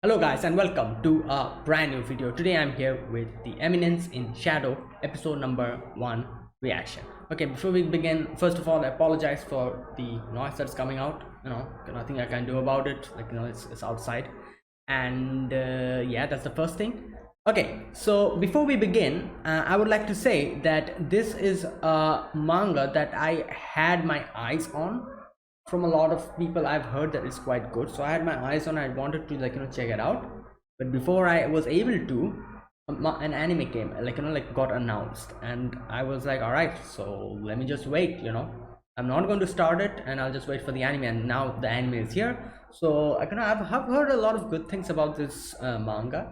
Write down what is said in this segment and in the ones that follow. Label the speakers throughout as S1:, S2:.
S1: Hello guys and welcome to a brand new video. Today I'm here with the Eminence in Shadow episode number 1 reaction. Okay, before we begin, first of all I apologize for the noise that's coming out. Nothing I can do about it. It's outside. And yeah, that's the first thing. Okay, so before we begin, I would like to say that this is a manga that I had my eyes on from a lot of people. I've heard that it's quite good, so I had my eyes on. I wanted to check it out, but before I was able to, an anime came, got announced, and I was like, all right, so let me just wait. I'm not going to start it, and I'll just wait for the anime. And now the anime is here, so I've heard a lot of good things about this manga.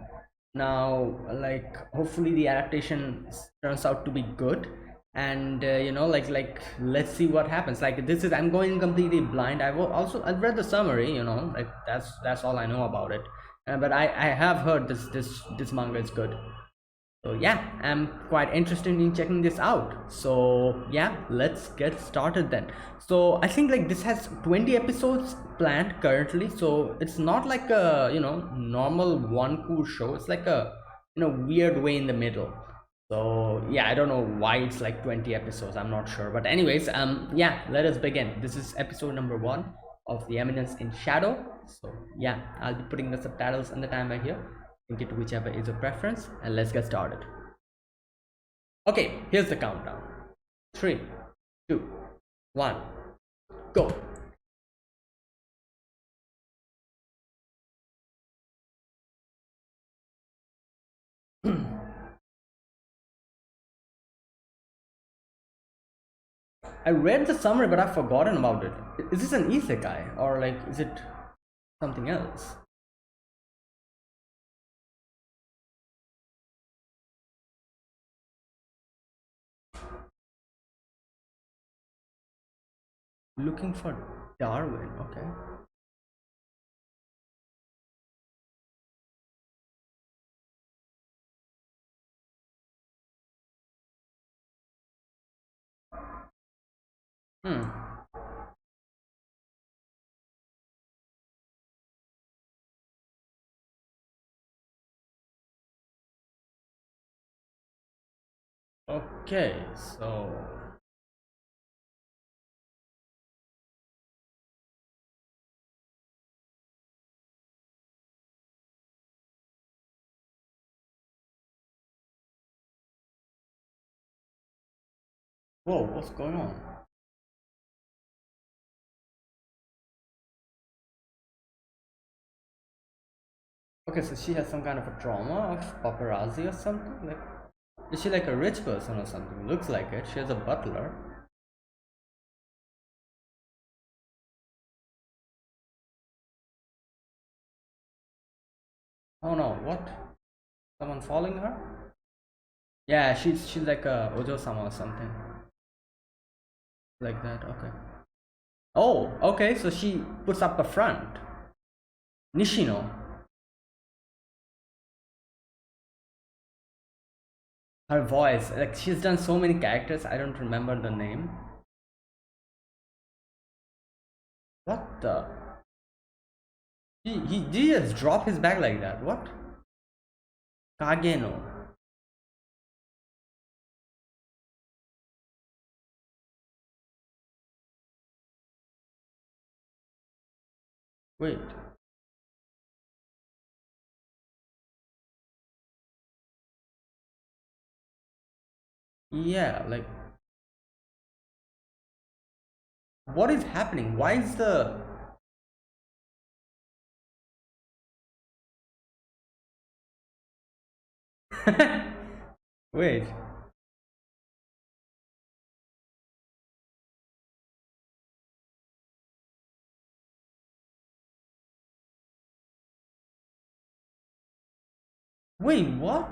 S1: Now, hopefully the adaptation turns out to be good, and let's see what happens. I'm going completely blind. I've read the summary. That's all I know about it. But I have heard this manga is good, so yeah, I'm quite interested in checking this out. So yeah, let's get started then. So I think this has 20 episodes planned currently, so it's not like a normal one cool show. It's like a weird way in the middle. So yeah, I don't know why it's like 20 episodes. I'm not sure, but anyways, yeah, let us begin. This is episode number 1 of The Eminence in Shadow. So yeah, I'll be putting the subtitles in the timer here. Link it to whichever is your preference, and let's get started. Okay, here's the countdown. 3, 2, 1, go. I read the summary, but I've forgotten about it. Is this an isekai, or is it something else? Looking for Darwin, okay. Hmm. Okay, so whoa, what's going on? Okay, so she has some kind of a trauma of paparazzi or something? Is she like a rich person or something? Looks like it. She has a butler. Oh no, what? Someone following her? Yeah, she's like a Ojo-sama or something. Like that, okay. Oh, okay, so she puts up a front. Nishino. Her voice, she's done so many characters, I don't remember the name. What the? He just drop his bag like that. What? Kageno. Wait. Yeah, what is happening? Why is the wait? Wait, what?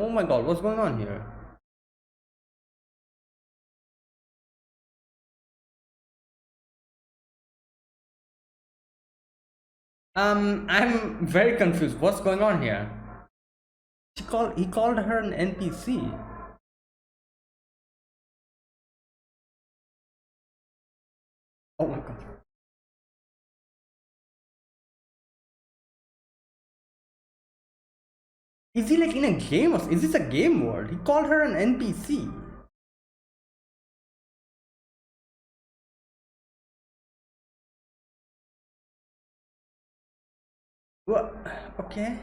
S1: Oh my god, what's going on here? I'm very confused. What's going on here? He called her an NPC. Oh my god. Is he like in a game or is this a game world? He called her an NPC. What? Okay.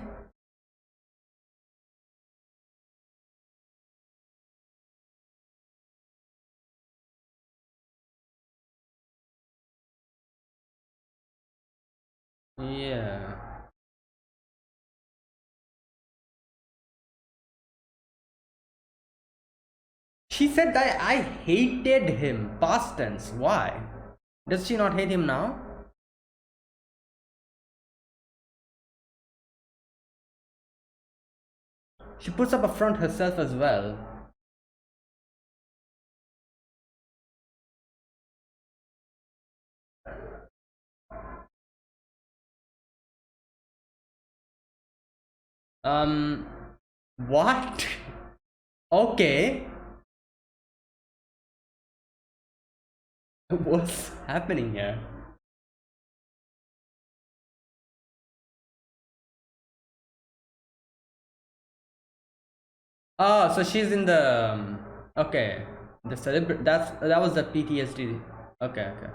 S1: Yeah. She said that I hated him. Past tense. Why? Does she not hate him now? She puts up a front herself as well. Um, what? Okay. What's happening here? Oh, so she's in the okay. The celebrate that was the PTSD. Okay, okay.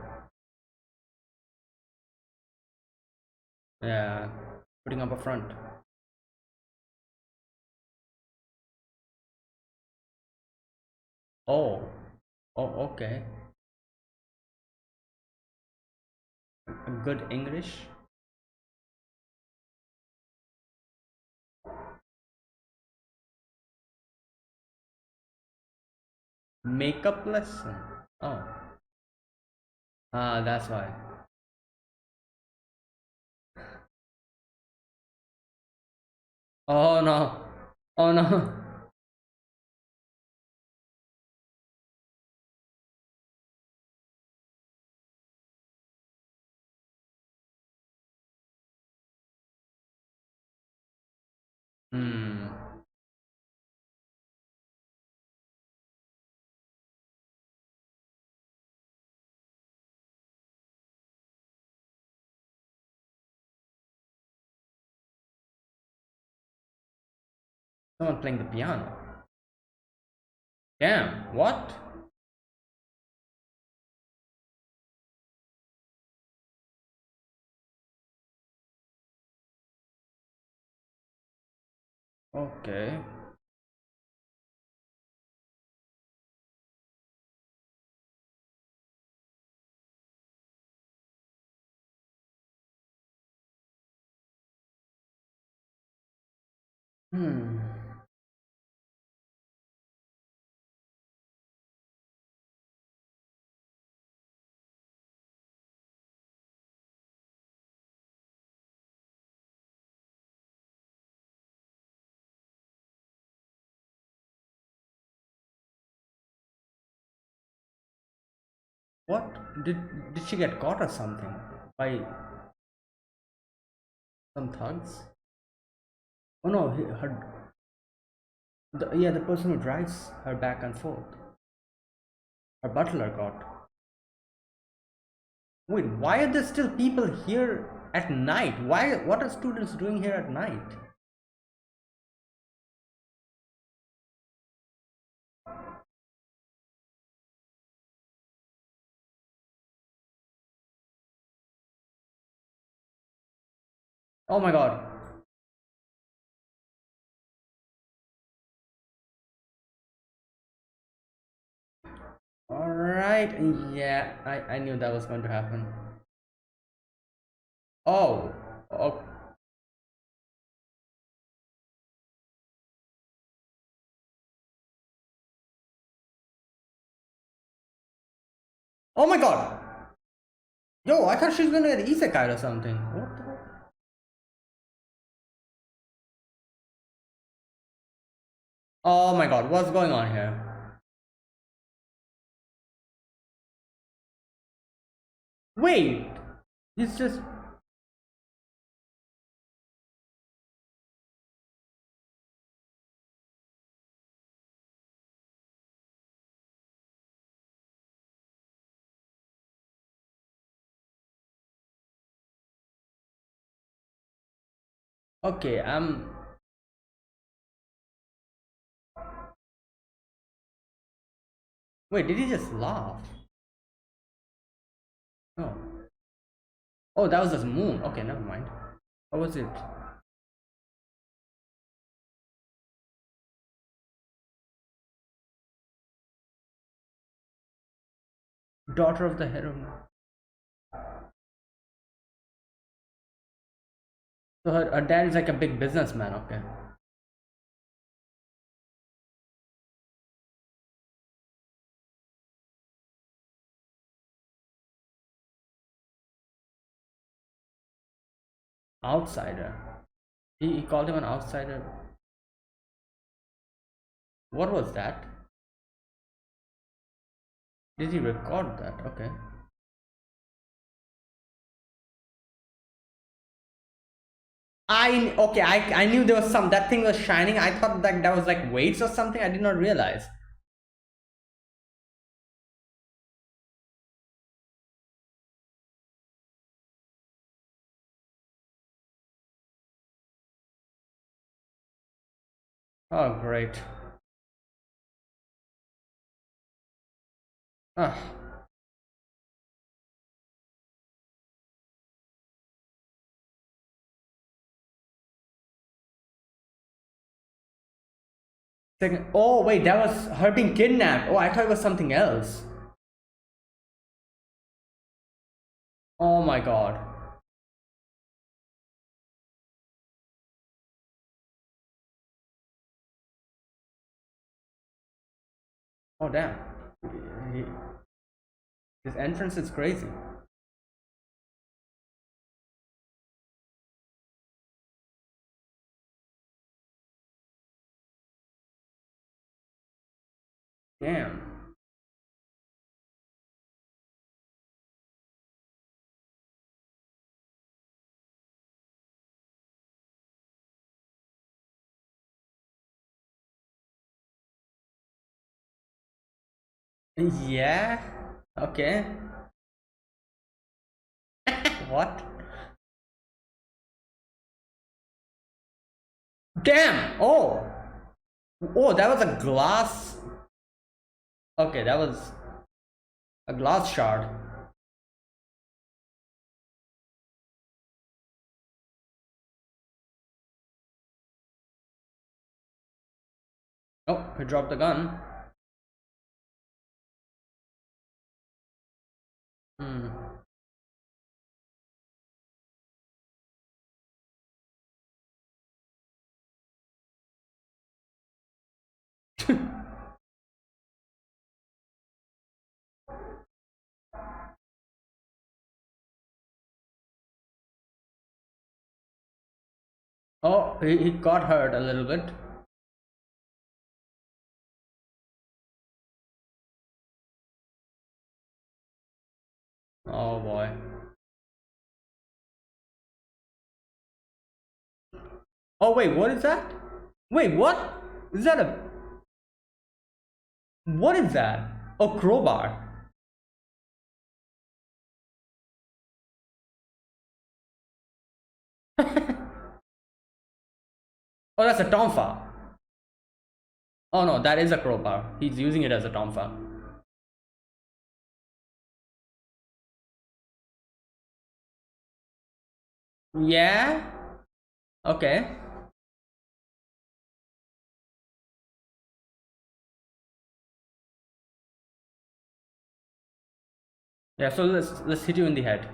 S1: Yeah, putting up a front. Oh, oh, okay. A good English makeup lesson. Oh, that's why. Oh no, oh no. Hmm. Someone playing the piano. Damn. What? Okay. Hmm. What? Did she get caught or something by some thugs? Oh no, her yeah, the person who drives her back and forth. Her butler got. Wait, why are there still people here at night? Why? What are students doing here at night? Oh my god. All right. Yeah, I knew that was going to happen. Oh. Oh, oh my god. Yo, I thought she was gonna get isekai or something. What the? Oh my god, what's going on here? Wait. He's just. Okay, Wait, did he just laugh? No. Oh, that was the moon. Okay, never mind. What was it? Daughter of the heron. So her dad is like a big businessman. Okay. Outsider. He called him an outsider. What was that? Did he record that? Okay. I knew there was some, that thing was shining. I thought that was like weights or something. I did not realize. Oh great. Ah. Second. Oh wait, that was her being kidnapped. Oh, I thought it was something else. Oh my god. Oh damn. He- His entrance is crazy. Damn. Yeah. Okay. What? Damn. Oh. Oh, that was a glass. Okay, that was a glass shard. Oh, he dropped the gun. Hmm. Oh, he got hurt a little bit. Oh boy. Oh wait, what is that? Wait, what? Is that a? What is that? Oh, crowbar. Oh, that's a tonfa. Oh no, that is a crowbar. He's using it as a tonfa. Yeah. Okay. Yeah. So let's hit you in the head.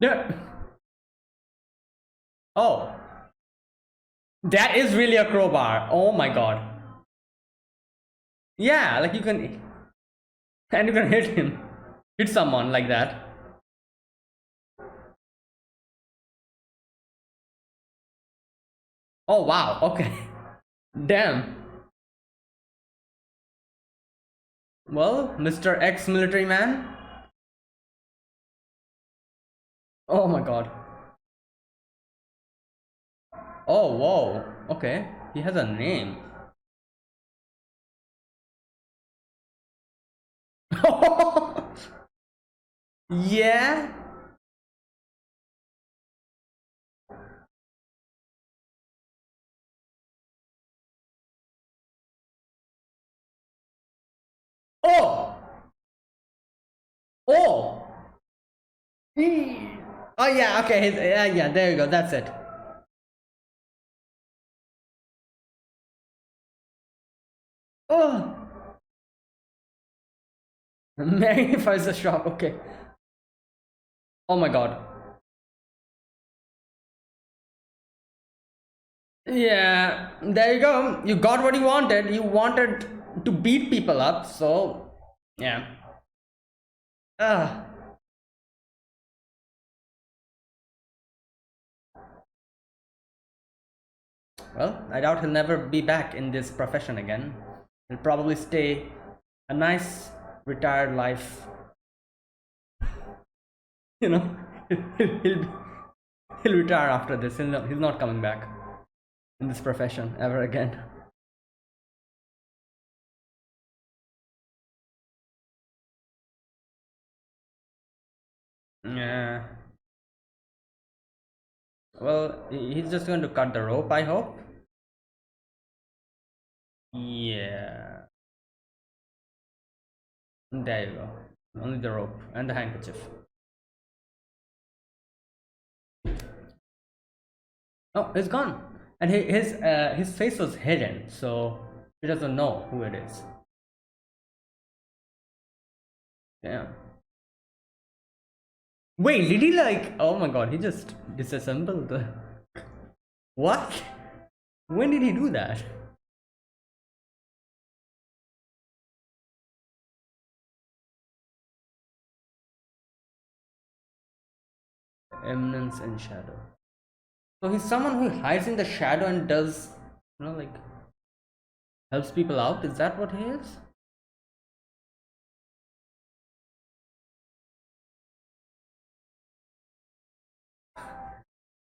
S1: Yeah. Oh, that is really a crowbar. Oh my god. Yeah, like you can, and you can hit him, hit someone like that. Oh wow. Okay. Damn. Well, Mr. Ex-military man. Oh my god. Oh whoa. Okay. He has a name. Yeah. Oh! Oh! Oh yeah, okay, yeah, yeah, there you go, that's it. Oh! Mary finds the shop, okay. Oh my god. Yeah, there you go. You got what you wanted. You wanted to beat people up, so yeah. Ah, well, I doubt he'll never be back in this profession again. He'll probably stay a nice retired life. You know, he'll, he'll, he'll retire after this. He's not coming back in this profession ever again. Yeah. Well, he's just going to cut the rope, I hope. Yeah. There you go. Only the rope and the handkerchief. Oh, it's gone. And his face was hidden, so he doesn't know who it is. Yeah. Wait, did he like? Oh my god, he just disassembled the. What? When did he do that? Eminence and shadow. So he's someone who hides in the shadow and does, like helps people out. Is that what he is?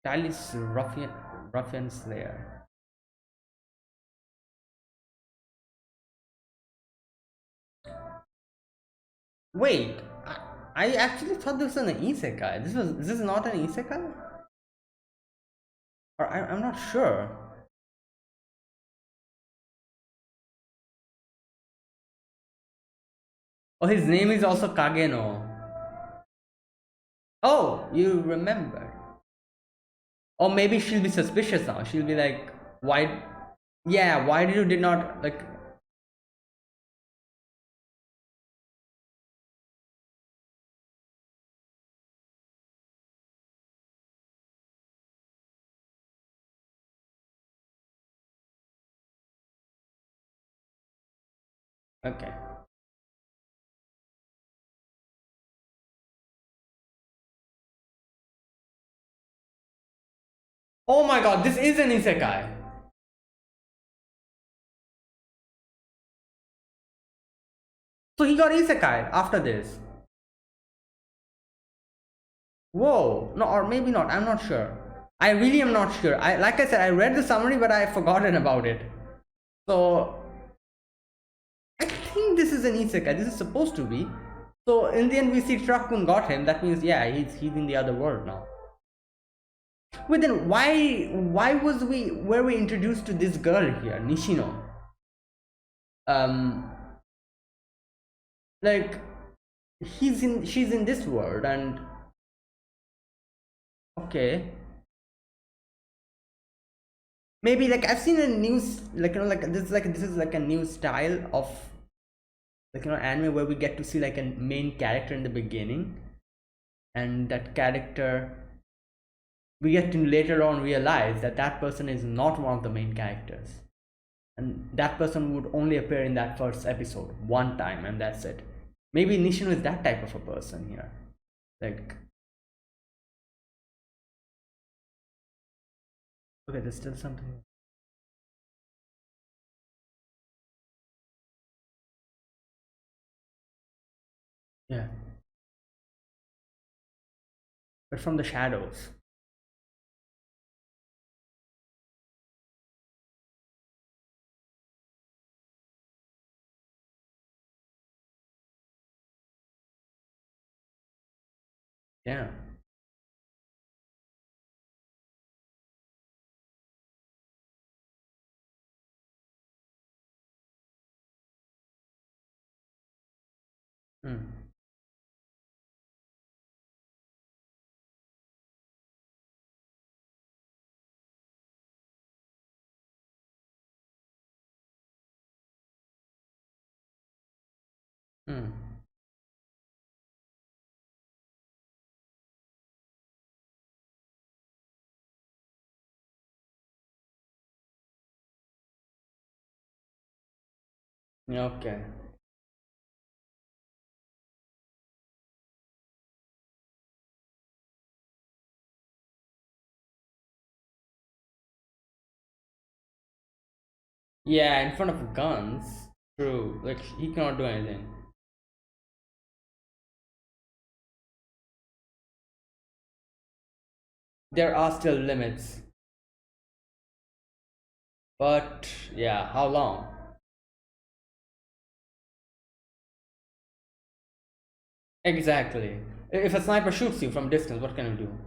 S1: Stylish ruffian slayer. Wait, I actually thought this was an isekai. This is not an isekai, or I'm not sure. Oh, his name is also Kageno. Oh, you remember? Or maybe she'll be suspicious now. She'll be like, why? Yeah, why did not like? Okay. Oh my god, this is an isekai. So he got isekai after this. Whoa, no, or maybe not. I'm not sure. I really am not sure. Like I said, I read the summary, but I forgotten about it. So I think this is an isekai. This is supposed to be. So in the end, we see Truckun got him. That means yeah, he's in the other world now. But then why were we introduced to this girl here, Nishino? Um, like she's in this world, and okay, maybe like I've seen a news like this is like a new style of anime where we get to see like a main character in the beginning, and that character we get to later on realize that that person is not one of the main characters, and that person would only appear in that first episode one time, and that's it. Maybe Nishino is that type of a person here. Like, okay, there's still something. Yeah, but from the shadows. Yeah. Hmm. Hmm. Yeah, okay. Yeah, in front of guns. True. Like he cannot do anything. There are still limits. But yeah, how long? Exactly. If a sniper shoots you from distance, what can you do?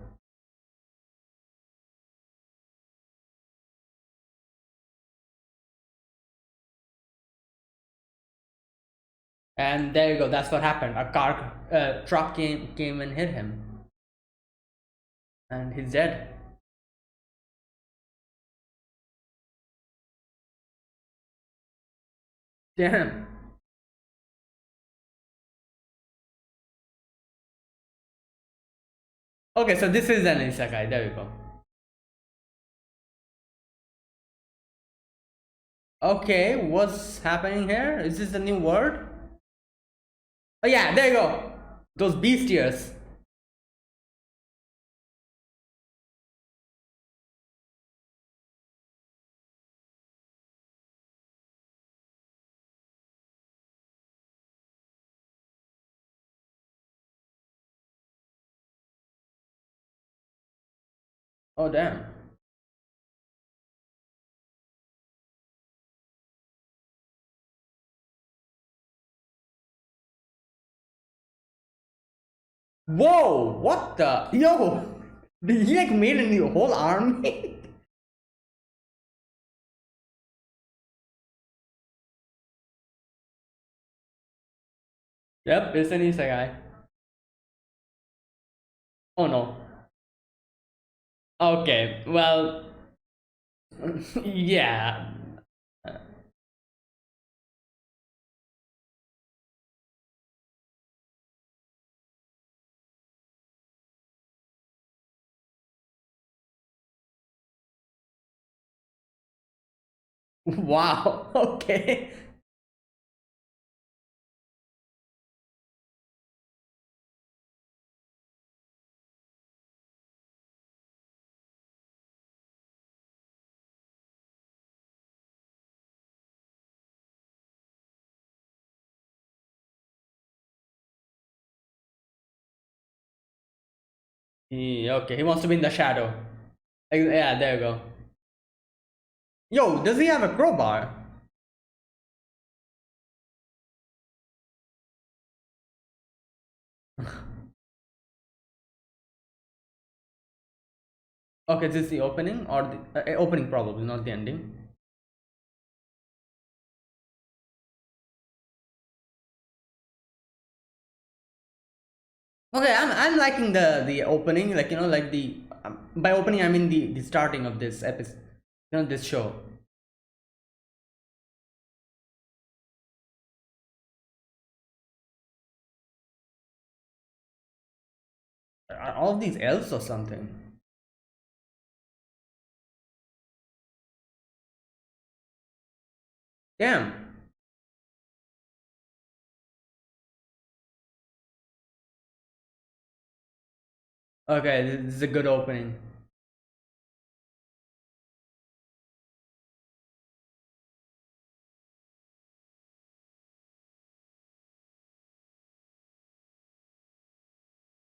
S1: And there you go. That's what happened. A truck came and hit him, and he's dead. Damn. Okay, so this is an isekai. There you go. Okay, what's happening here? Is this a new word? Oh yeah, there you go. Those beastiers. Oh damn. Whoa! What the? Yo! Did he like made a new whole army? Yep, it's an isekai. Oh no. Okay, well, yeah. Wow. Okay. Okay, he wants to be in the shadow. Yeah, there you go. Yo, does he have a crowbar? Okay, this is the opening or the opening probably, not the ending. Okay, I'm liking the opening, like like the by opening I mean the starting of this episode, this show. Are all of these elves or something? Damn. Okay, this is a good opening.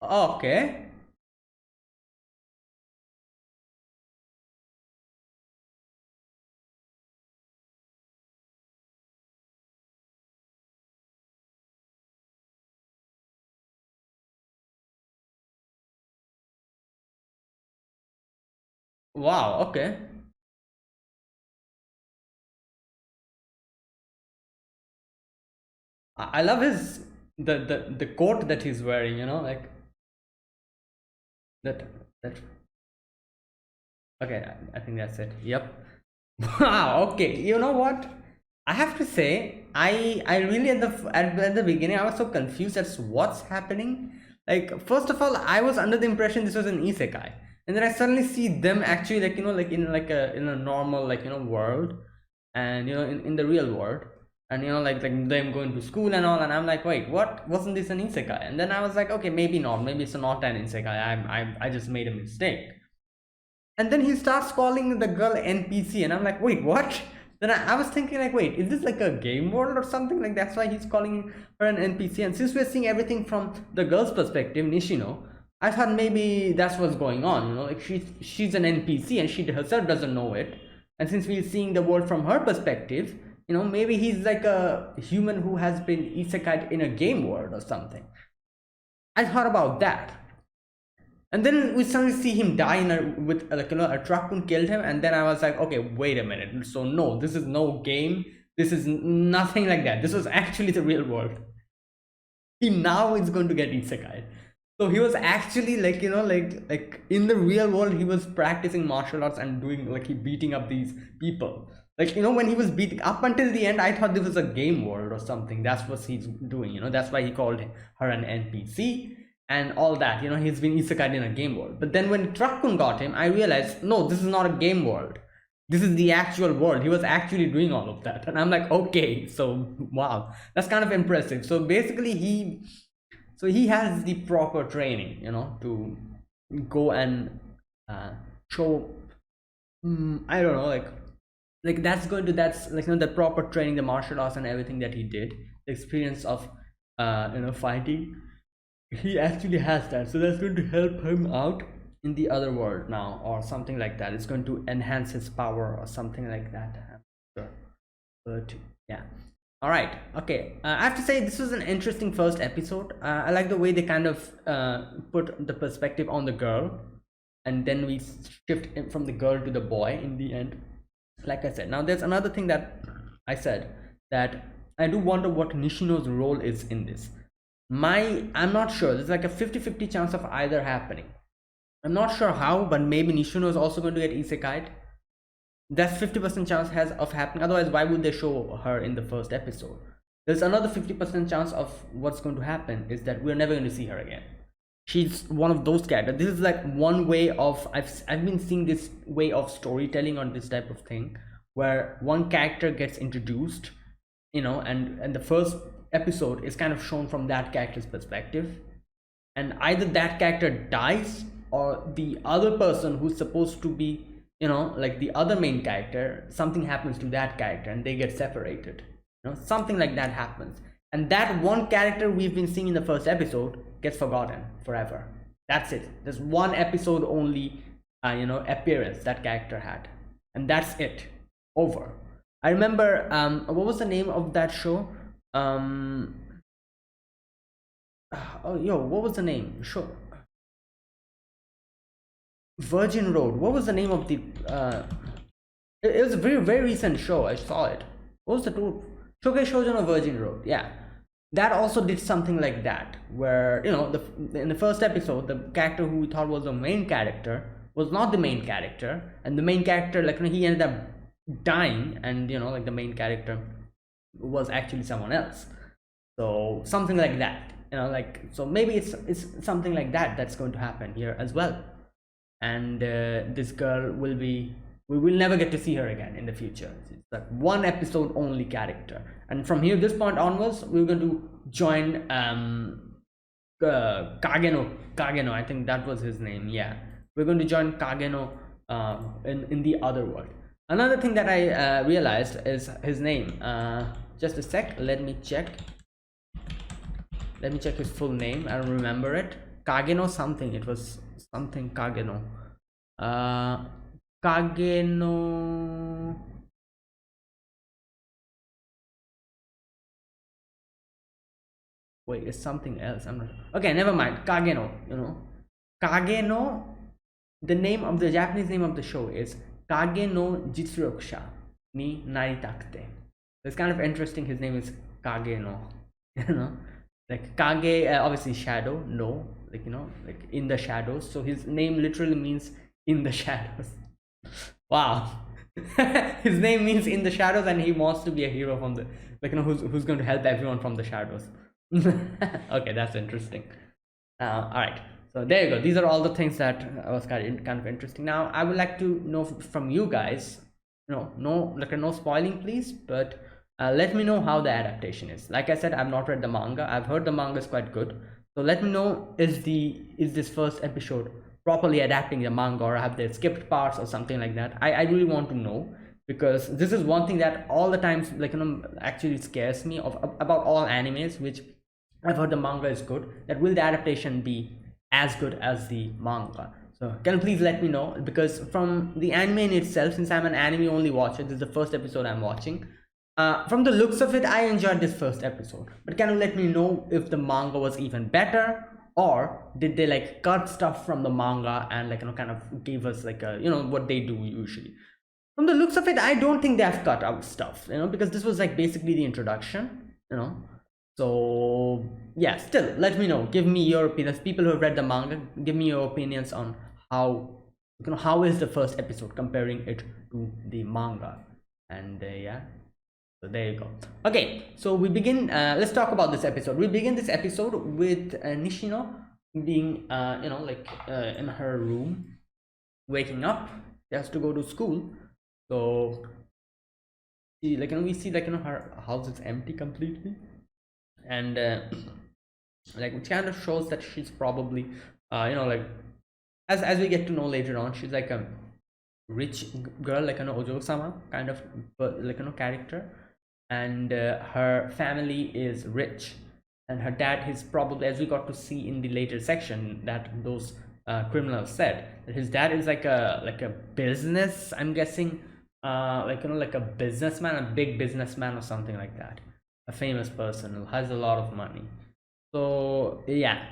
S1: Okay. Wow. Okay. I love his. the coat that he's wearing, like that that okay, I think that's it. Yep. Wow, okay. You know what? I have to say, I really at the beginning I was so confused as to what's happening. Like, first of all, I was under the impression this was an isekai, and then I suddenly see them actually, like, like in a normal, like, world, and in the real world, and like them going to school and all, and I'm like, wait, what? Wasn't this an isekai? And then I was like, okay, maybe not. Maybe it's not an isekai. I just made a mistake. And then he starts calling the girl NPC, and I'm like, wait, what? Then I was thinking, like, wait, is this like a game world or something? Like, that's why he's calling her an NPC. And since we're seeing everything from the girl's perspective, Nishino, I thought maybe that's what's going on. Like, she's an NPC and she herself doesn't know it. And since we're seeing the world from her perspective, maybe he's like a human who has been isekai in a game world or something. I thought about that. And then we suddenly see him die with like, a truck killed him, and then I was like, okay, wait a minute. So no, this is no game. This is nothing like that. This was actually the real world. He now is going to get isekai. So he was actually like, like in the real world, he was practicing martial arts and doing like he beating up these people. Like, when he was beating up until the end, I thought this was a game world or something. That's what he's doing. That's why he called her an NPC. And all that, he's been isekai in a game world. But then when Truck-kun got him, I realized, no, this is not a game world. This is the actual world. He was actually doing all of that. And I'm like, okay, so wow, that's kind of impressive. So basically he has the proper training, to go and show, I don't know, like that's like, the proper training, the martial arts and everything that he did, the experience of fighting. He actually has that, so that's going to help him out in the other world now, or something like that. It's going to enhance his power or something like that. I'm sure. But yeah, all right, okay. I have to say this was an interesting first episode. I like the way they kind of put the perspective on the girl, and then we shift it from the girl to the boy in the end. Like I said, now there's another thing that I said, that I do wonder what Nishino's role is in this. I'm not sure. There's like a 50-50 chance of either happening. I'm not sure how, but maybe Nishino is also going to get isekai'd. That's 50% chance has of happening. Otherwise, why would they show her in the first episode? There's another 50% chance of what's going to happen is that we're never going to see her again. She's one of those characters. This is like one way of, I've been seeing this way of storytelling on this type of thing, where one character gets introduced, and the first episode is kind of shown from that character's perspective, and either that character dies or the other person who's supposed to be, like the other main character, something happens to that character and they get separated, something like that happens, and that one character we've been seeing in the first episode gets forgotten forever. That's it. There's one episode only appearance that character had, and that's it. Over. I remember what was the name of that show? What was the name? Sure. Virgin Road. What was the name of the it was a very, very recent show. I saw it. What was the two? Shogei Shoujo no Virgin Road. Yeah. That also did something like that, where in the first episode, the character who we thought was the main character was not the main character, and the main character, like, he ended up dying, and like the main character was actually someone else. So something like that, so maybe it's something like that that's going to happen here as well. And this girl we will never get to see her again in the future. It's like one episode only character, and from here, this point onwards, we're going to join Kageno. I think that was his name. Yeah, we're going to join Kageno in the other world. Another thing that I realized is his name. Just a sec, let me check his full name. I don't remember it. Kageno something. It was something Kageno. Kageno. Wait, it's something else. I'm not. Okay, never mind. Kageno. Kageno. The name of the Japanese name of the show is Kage no Jitsurokusha ni Naritakute. It's kind of interesting. His name is Kage no. like Kage, obviously shadow, no, like like in the shadows. So his name literally means in the shadows. Wow. His name means in the shadows, and he wants to be a hero from the, like who's going to help everyone from the shadows. Okay, that's interesting. All right, so there you go. These are all the things that was kind of interesting. Now I would like to know from you guys, no, like no spoiling please, but let me know how the adaptation is. Like I said, I've not read the manga. I've heard the manga is quite good, so let me know, is this first episode properly adapting the manga, or have they skipped parts or something like that? I really want to know, because this is one thing that all the times, like actually scares me of about all animes, which I've heard the manga is good. That will the adaptation be as good as the manga? So can you please let me know? Because from the anime in itself, since I'm an anime only watcher, this is the first episode I'm watching. From the looks of it, I enjoyed this first episode. But can you let me know if the manga was even better, or did they like cut stuff from the manga and like kind of gave us like a what they do usually? From the looks of it, I don't think they have cut out stuff, because this was like basically the introduction, so yeah, still let me know, give me your opinions. People who have read the manga, give me your opinions on how how is the first episode comparing it to the manga. And yeah, so there you go. Okay, so we begin, let's talk about this episode. We begin this episode with Nishino being in her room, waking up. She has to go to school, so she, we see her house is empty completely, and which kind of shows that she's probably as we get to know later on, she's like a rich girl, like an Ojo-sama kind of character, and her family is rich, and her dad is probably, as we got to see in the later section that those criminals said, that his dad is like a business, I'm guessing, like a businessman, a big businessman or something like that, a famous person who has a lot of money. So yeah,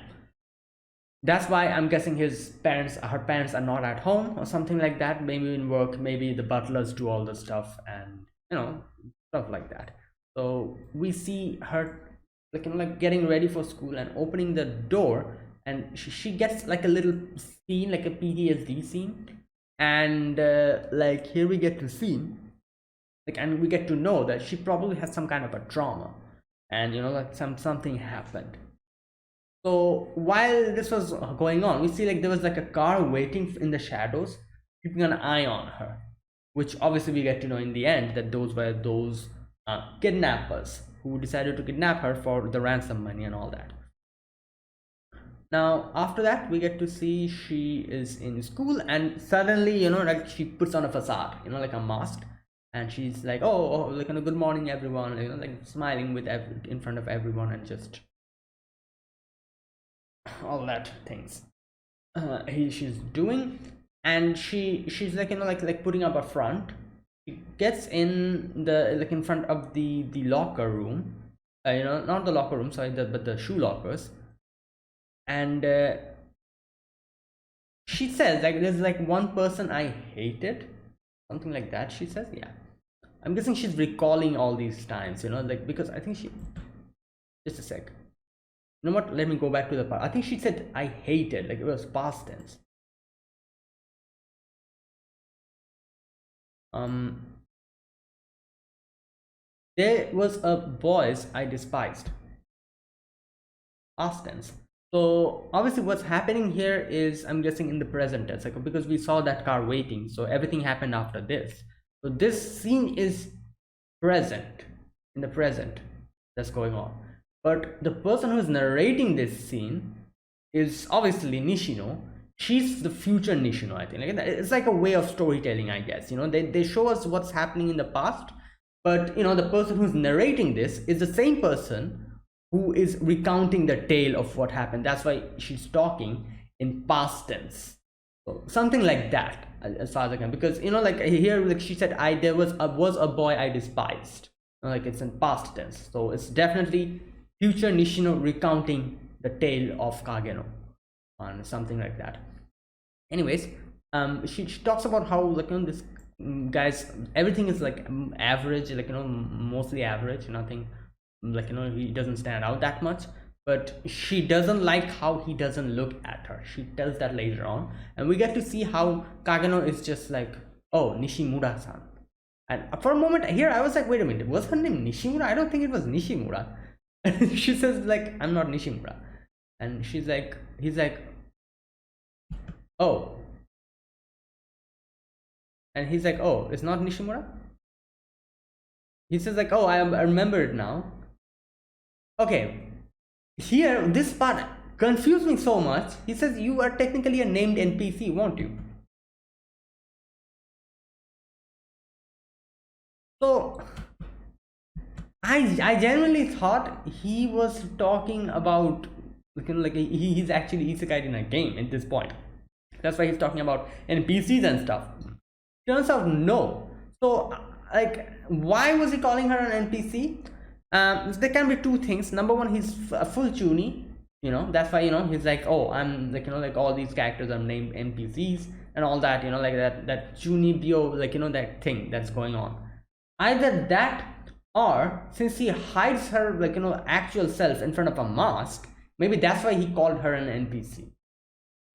S1: that's why I'm guessing her parents are not at home or something like that, maybe in work, maybe the butlers do all the stuff, and stuff like that. So we see her getting ready for school and opening the door, and she gets like a little scene, like a PTSD scene, and here we get to see, and we get to know that she probably has some kind of a trauma, and something happened. So while this was going on, we see there was like a car waiting in the shadows, keeping an eye on her, which obviously we get to know in the end that those were those kidnappers who decided to kidnap her for the ransom money and all that. Now after that, we get to see she is in school, and suddenly she puts on a facade, like a mask, and she's like, oh, good morning everyone, smiling with in front of everyone, and just all that things she's doing. And she's putting up a front. She gets in the in front of the locker room, not the locker room, sorry, but the shoe lockers, and she says there's one person I hated, something like that she says. Yeah, I'm guessing she's recalling all these times, because I think she, just a sec, you know what, let me go back to the part. I think she said I hated, it was past tense. There was a boys I despised, past tense. So obviously what's happening here is, I'm guessing, in the present tense, because we saw that car waiting, so everything happened after this. So this scene is present, in the present, that's going on. But the person who is narrating this scene is obviously Nishino. She's the future Nishino, I think. It's like a way of storytelling, I guess. They show us what's happening in the past, but the person who's narrating this is the same person who is recounting the tale of what happened. That's why she's talking in past tense. So something like that, as far as I can, because here, she said, there was a boy I despised. It's in past tense, so it's definitely future Nishino recounting the tale of Kageno, and something like that. Anyways, she talks about how this guy's everything is average, mostly average, nothing, he doesn't stand out that much. but she doesn't like how he doesn't look at her. She tells that later on, and we get to see how Kageno is just like, oh, Nishimura-san. And for a moment here, I was like, wait a minute, was her name Nishimura? I don't think it was Nishimura. And she says like, I'm not Nishimura. And she's like, he's like, oh. And he's like, oh, it's not Nishimura? He says like, oh, I remember it now. Okay, here, this part confused me so much. He says, you are technically a named NPC, won't you? So, I genuinely thought he was talking about, like he's actually isekai in a game at this point. That's why he's talking about NPCs and stuff. Turns out no. So like, why was he calling her an NPC? There can be two things. Number one, he's a full chuny, that's why he's like, oh, I'm like, like all these characters are named NPCs and all that, like that chuny bio, like that thing that's going on. Either that, or since he hides her like actual self in front of a mask, maybe that's why he called her an NPC.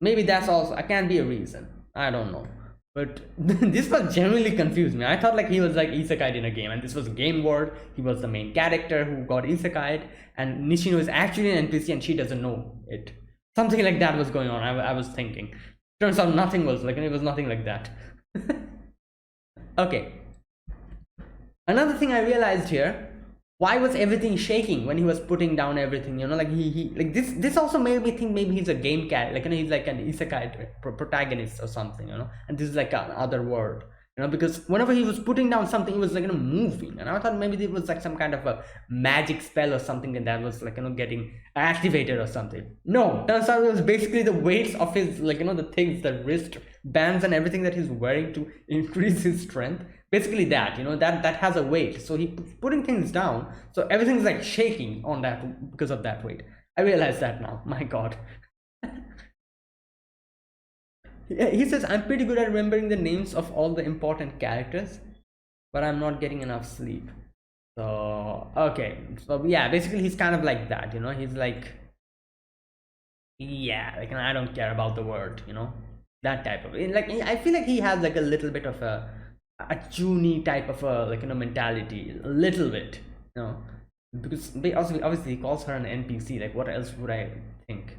S1: Maybe that's also, I can be a reason, I don't know. But this was genuinely confused me. I thought like he was like isekai'd in a game, and this was a game world. He was the main character who got isekai'd, and Nishino is actually an NPC and she doesn't know it. Something like that was going on. I was thinking. Turns out nothing was like, it was nothing like that. Okay. Another thing I realized here, why was everything shaking when he was putting down everything? Like he like this also made me think maybe he's a game cat, like he's like an isekai protagonist or something, and this is like another world, because whenever he was putting down something, it was like moving, and I thought maybe it was like some kind of a magic spell or something, and that was like getting activated or something. No, turns out it was basically the weights of his, like the things, the wrist bands and everything that he's wearing to increase his strength. Basically that, that has a weight, so he's putting things down, so everything's like shaking on that because of that weight. I realize that now, my god. He says, I'm pretty good at remembering the names of all the important characters, but I'm not getting enough sleep. So okay, so yeah, basically he's kind of like that, he's like, yeah, like I don't care about the world, that type of, like I feel like he has like a little bit of a chuny type of a, like mentality, a little bit, because they also obviously he calls her an NPC. Like what else would I think?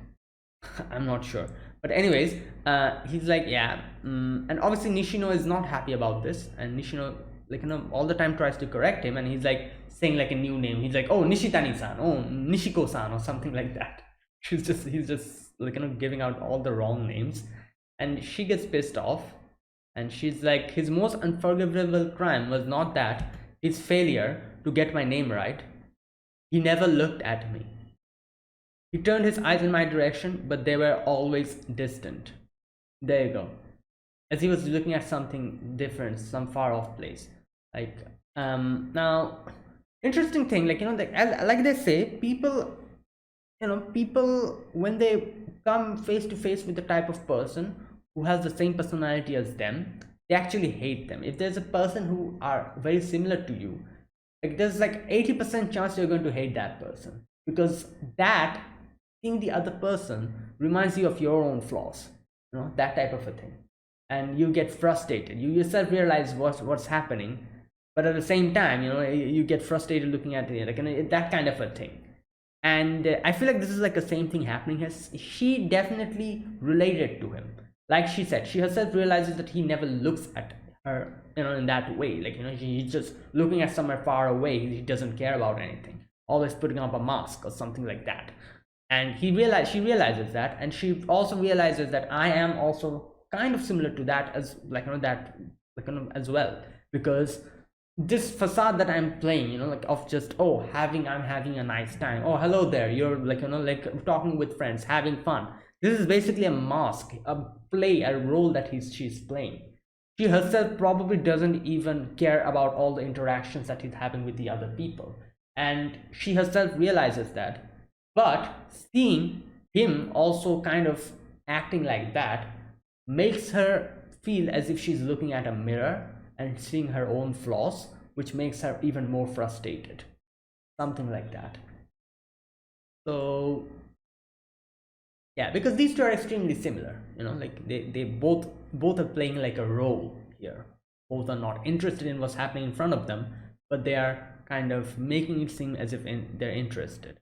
S1: I'm not sure, but anyways, he's like, yeah, and obviously Nishino is not happy about this, and Nishino, like all the time tries to correct him, and he's like saying like a new name. He's like, oh, Nishitani-san, oh, Nishiko-san, or something like that. He's just like giving out all the wrong names, and she gets pissed off. And she's like, his most unforgivable crime was not that, his failure to get my name right. He never looked at me. He turned his eyes in my direction, but they were always distant. There you go. As he was looking at something different, some far off place. Like, now, interesting thing, like, like they say, people, people, when they come face to face with the type of person who has the same personality as them, they actually hate them. If there's a person who are very similar to you, like there's like 80% chance you're going to hate that person, because that, seeing the other person reminds you of your own flaws, that type of a thing, and you get frustrated. You yourself realize what's happening, but at the same time, you get frustrated looking at it, like that kind of a thing. And I feel like this is like the same thing happening here. She definitely related to him. Like she said, she herself realizes that he never looks at her, in that way. Like, he's just looking at somewhere far away. He doesn't care about anything. Always putting up a mask or something like that. And she realizes that, and she also realizes that I am also kind of similar to that, as like that, like as well, because this facade that I'm playing, like of just, oh, I'm having a nice time. Oh, hello there. You're like, like talking with friends, having fun. This is basically a mask, a role that she's playing. She herself probably doesn't even care about all the interactions that he's having with the other people. And she herself realizes that. But seeing him also kind of acting like that makes her feel as if she's looking at a mirror and seeing her own flaws, which makes her even more frustrated. Something like that. So yeah, because these two are extremely similar, you know, like they both are playing like a role here. Both are not interested in what's happening in front of them, but they are kind of making it seem as if they're interested.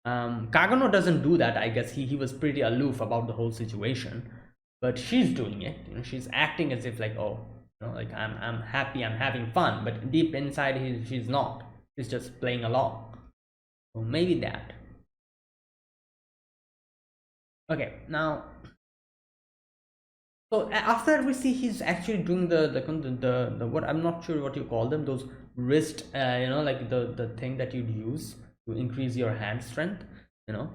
S1: Kagano doesn't do that. I guess he was pretty aloof about the whole situation, but she's doing it, you know, she's acting as if like, oh, you know, like I'm happy, I'm having fun, but deep inside she's not. She's just playing along. So maybe that. Okay, now, so after that we see he's actually doing the what, I'm not sure what you call them, those wrist, you know, like the thing that you'd use to increase your hand strength, you know,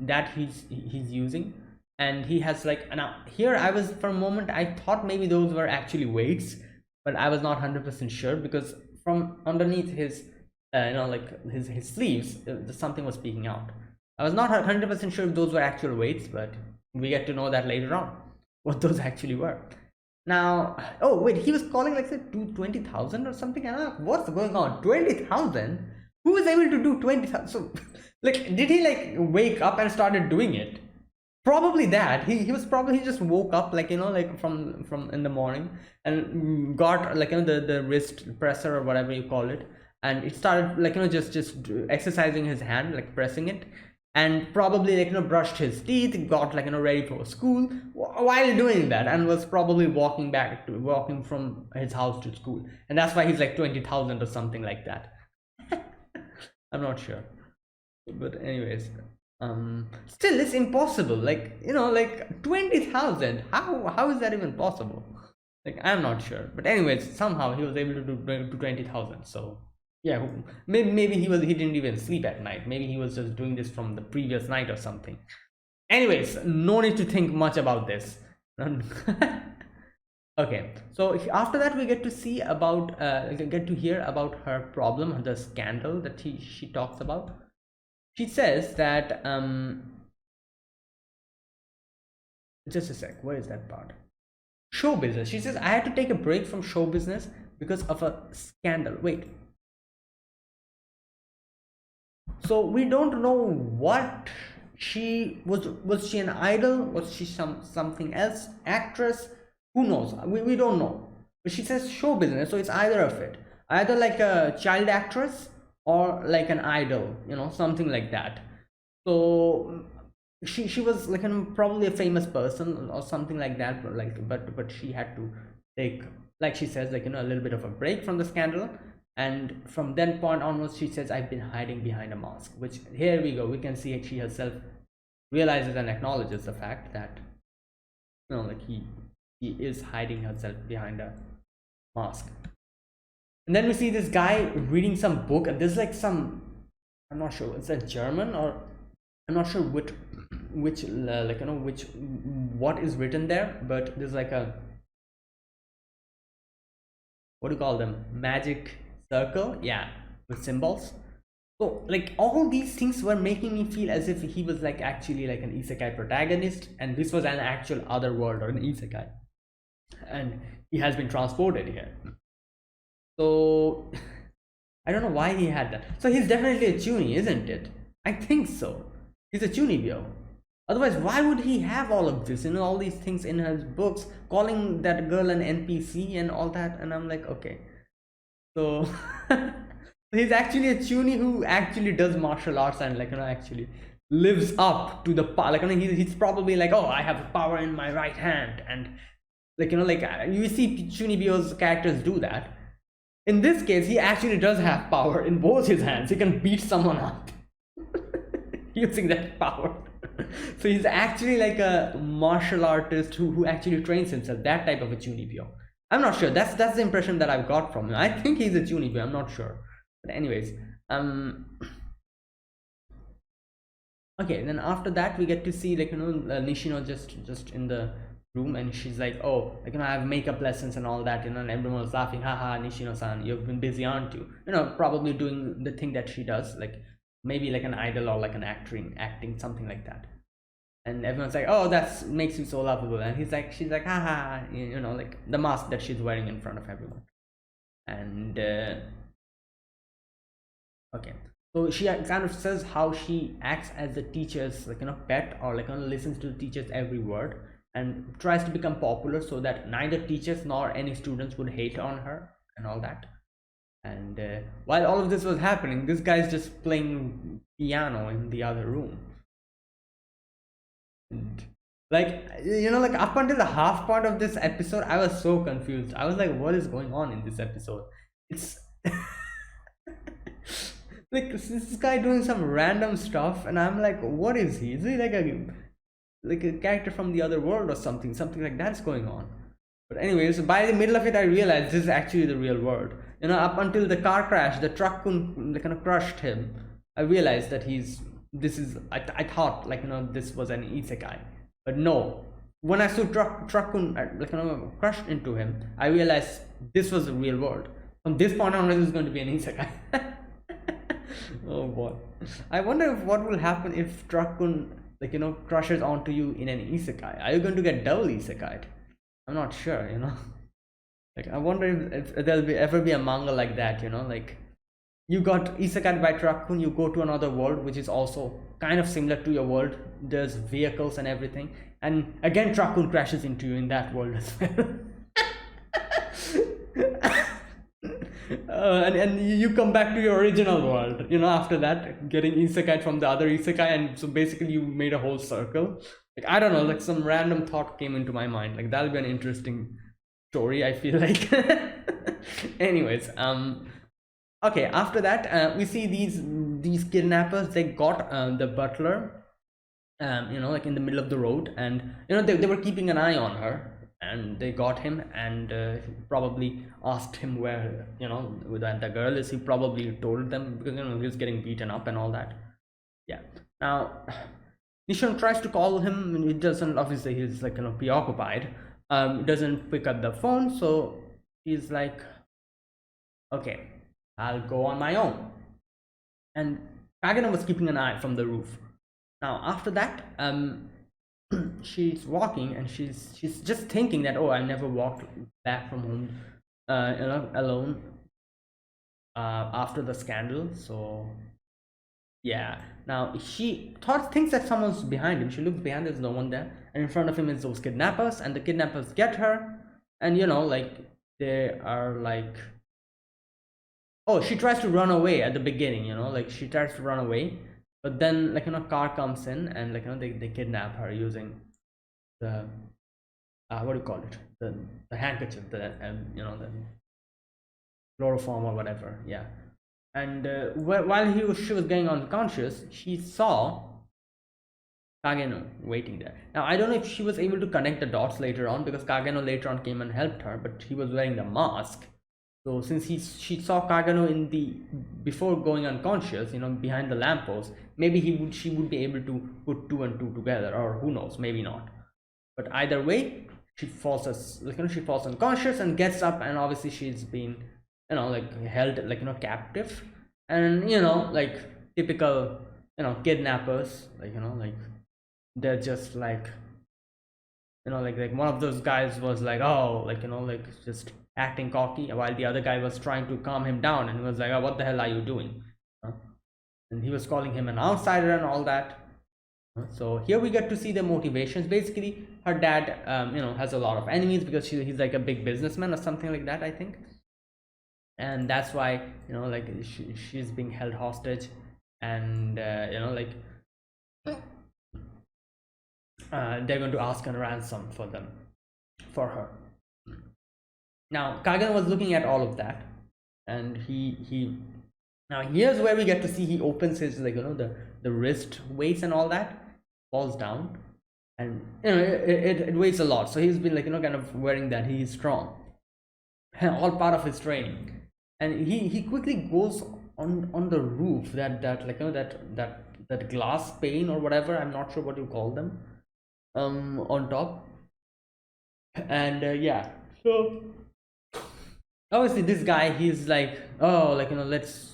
S1: that he's using. And he has like, now here I was, for a moment I thought maybe those were actually weights, but I was not 100% sure, because from underneath his you know, like his sleeves, something was peeking out. I was not 100% sure if those were actual weights, but we get to know that later on, what those actually were. Now, oh wait, he was calling like say 20,000 or something. And I'm like, what's going on? 20,000? Who was able to do 20,000? So, like, did he like wake up and started doing it? Probably that. He was probably, he just woke up, like, you know, like from in the morning, and got like, you know, the wrist presser or whatever you call it, and it started like, you know, just exercising his hand, like pressing it, and probably like, you know, brushed his teeth, got like, you know, ready for school while doing that, and was probably walking from his house to school, and that's why he's like 20,000 or something like that. I'm not sure, but anyways, still it's impossible, like, you know, like 20,000, how is that even possible? Like, I'm not sure, but anyways, somehow he was able to do to 20,000. So yeah, maybe he didn't even sleep at night, maybe he was just doing this from the previous night or something. Anyways, no need to think much about this. Okay, so after that we get to see about get to hear about her problem, the scandal that she talks about. She says that just a sec, where is that part? Show business. She says, I had to take a break from show business because of a scandal. Wait, so we don't know what she was she an idol, was she something else, actress, who knows, we don't know. But she says show business, so it's either of it, either like a child actress or like an idol, you know, something like that. So she was like probably a famous person or something like that, but like, but she had to take, like she says, like, you know, a little bit of a break from the scandal. And from then point onwards, she says, I've been hiding behind a mask, which here we go, we can see she herself realizes and acknowledges the fact that, you know, like he is hiding herself behind a mask. And then we see this guy reading some book, and there's like some, I'm not sure, it's a German, or I'm not sure which like, you know, which, what is written there, but there's like a, what do you call them, magic circle, yeah, with symbols. So like all these things were making me feel as if he was like actually like an isekai protagonist, and this was an actual other world or an isekai, and he has been transported here. So I don't know why he had that. So he's definitely a Chuny, isn't it? I think so. He's a Chunibyo. Otherwise, why would he have all of this, you know, all these things in his books, calling that girl an NPC and all that? And I'm like, okay. So he's actually a Chuny who actually does martial arts and, like, you know, actually lives up to the power. Like, I mean, he's probably like, oh, I have power in my right hand. And, like, you know, like, you see Chunibyo's characters do that. In this case, he actually does have power in both his hands. He can beat someone up using that power. So he's actually like a martial artist who actually trains himself, that type of a Chunibyo. I'm not sure. That's the impression that I've got from him. I think he's a Chunibyo. I'm not sure. But anyways, okay. Then after that, we get to see, like, you know, Nishino just in the room, and she's like, oh, like, you know, I have makeup lessons and all that, you know, and everyone was laughing, haha, Nishino-san, you've been busy, aren't you? You know, probably doing the thing that she does, like maybe like an idol or like an acting, something like that. And everyone's like, oh, that makes you so lovable. And she's like, haha, you know, like the mask that she's wearing in front of everyone. And okay, So she kind of says how she acts as the teacher's pet, or listens to the teacher's every word and tries to become popular so that neither teachers nor any students would hate on her and all that. And while all of this was happening, this guy's just playing piano in the other room. And like up until the half part of this episode, I was so confused. I was like, what is going on in this episode? It's like this guy doing some random stuff, and I'm like, what is he? Is he like a character from the other world or something? Something like that's going on. But anyways, by the middle of it, I realized this is actually the real world. Up until the car crash, the truck kind of crushed him. I realized that this is. I thought this was an isekai, but no. When I saw truck crushed into him, I realized this was the real world. From this point on, this is going to be an isekai. Oh boy, I wonder what will happen if truck crushes onto you in an isekai. Are you going to get double isekai? I'm not sure, like I wonder if there'll ever be a manga like that, like you got isekai by Truckun, you go to another world which is also kind of similar to your world. There's vehicles and everything, and again Truckun crashes into you in that world as well. And you come back to your original world, after that, getting isekai from the other isekai, and so basically you made a whole circle. Like I don't know, like some random thought came into my mind, like that'll be an interesting story, I feel like. Anyways, okay, after that, we see these kidnappers. They got the butler like in the middle of the road, and they were keeping an eye on her, and they got him, and probably asked him where the girl is. He probably told them, because he was getting beaten up and all that. Yeah. Now Nishon tries to call him, and he doesn't. Obviously he's like preoccupied. Doesn't pick up the phone, so he's like, okay, I'll go on my own. And Kagano was keeping an eye from the roof. Now after that, she's walking, and she's just thinking that, oh, I never walked back from home alone after the scandal. So yeah, now she thinks that someone's behind him. She looks behind, there's no one there, and in front of him is those kidnappers, and the kidnappers get her, and like they are like, oh, she tries to run away at the beginning, like she tries to run away, but then a car comes in, and they kidnap her using the what do you call it, the handkerchief, the the chloroform or whatever. Yeah. And while she was getting unconscious, she saw Kageno waiting there. Now I don't know if she was able to connect the dots later on, because Kageno later on came and helped her, but he was wearing the mask. So since she saw Kageno before going unconscious, behind the lamppost, maybe she would be able to put two and two together, or who knows, maybe not. But either way, she falls unconscious and gets up, and obviously she's been held captive, and like typical kidnappers, they're just like one of those guys was like, oh, just acting cocky, while the other guy was trying to calm him down, and he was like, oh, what the hell are you doing? And he was calling him an outsider and all that. So here we get to see the motivations. Basically her dad has a lot of enemies, because he's like a big businessman or something like that, I think, and that's why she's being held hostage, and they're going to ask a ransom for her. Now Kagan was looking at all of that, and he now here's where we get to see he opens his the wrist weights and all that, falls down, and it weighs a lot, so he's been kind of wearing that. He's strong, all part of his training. And he quickly goes on the roof, that glass pane or whatever, I'm not sure what you call them, on top. And yeah, so obviously this guy, he's like, oh, let's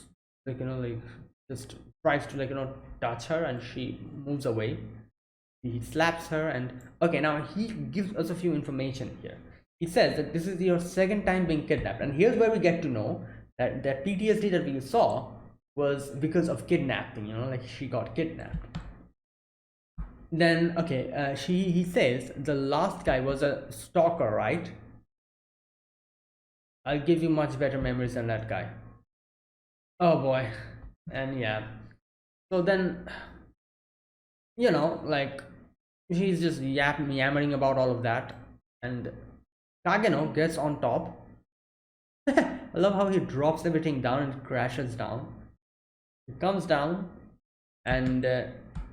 S1: just tries to touch her, and she moves away. He slaps her, and okay, now he gives us a few information here. He says that this is your second time being kidnapped, and here's where we get to know that PTSD that we saw was because of kidnapping, you know, like she got kidnapped. Then okay, he says the last guy was a stalker, right? I'll give you much better memories than that guy. Oh boy. And yeah, so then, you know, like she's just yammering about all of that, and Kageno gets on top. I love how he drops everything down and crashes down. He comes down, and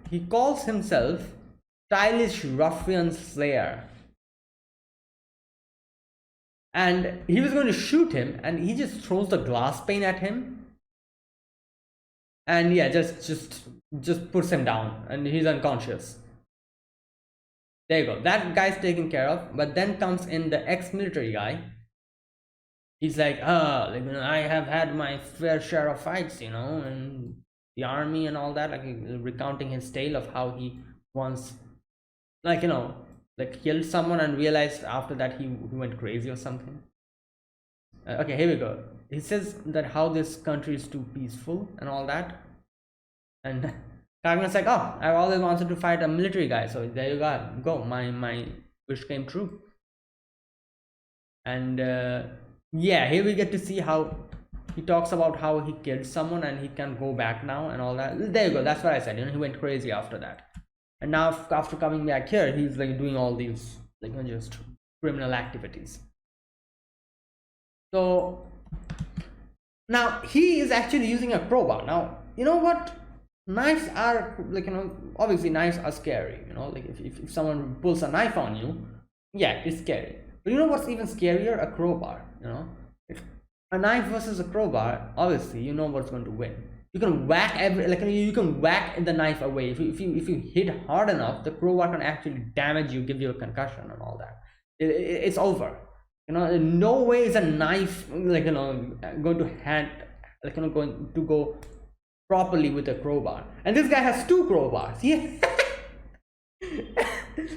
S1: he calls himself Stylish Ruffian Slayer. And he was going to shoot him, and he just throws the glass pane at him, and yeah, just puts him down, and he's unconscious. There you go. That guy's taken care of. But then comes in the ex-military guy. He's like, like, you know, I have had my fair share of fights, you know, in the army and all that, like recounting his tale of how he once, like, you know, like killed someone and realized after that he went crazy or something. Okay, here we go. He says that how this country is too peaceful and all that, and Kagna's like, oh, I've always wanted to fight a military guy, so there you go. My wish came true. And yeah, here we get to see how he talks about how he killed someone and he can go back now and all that. There you go. That's what I said. You know, he went crazy after that. And now after coming back here, he's like doing all these, like, you know, just criminal activities. So now he is actually using a crowbar. Now, you know what? Knives are, like, you know, obviously knives are scary, you know, like if someone pulls a knife on you, yeah, it's scary. But you know what's even scarier? A crowbar, you know. If a knife versus a crowbar, obviously you know what's going to win. You can whack you can whack the knife away. If you hit hard enough, the crowbar can actually damage you, give you a concussion and all that. It's over, you know. No way is a knife, like, you know, going to go properly with a crowbar. And this guy has two crowbars. Yeah.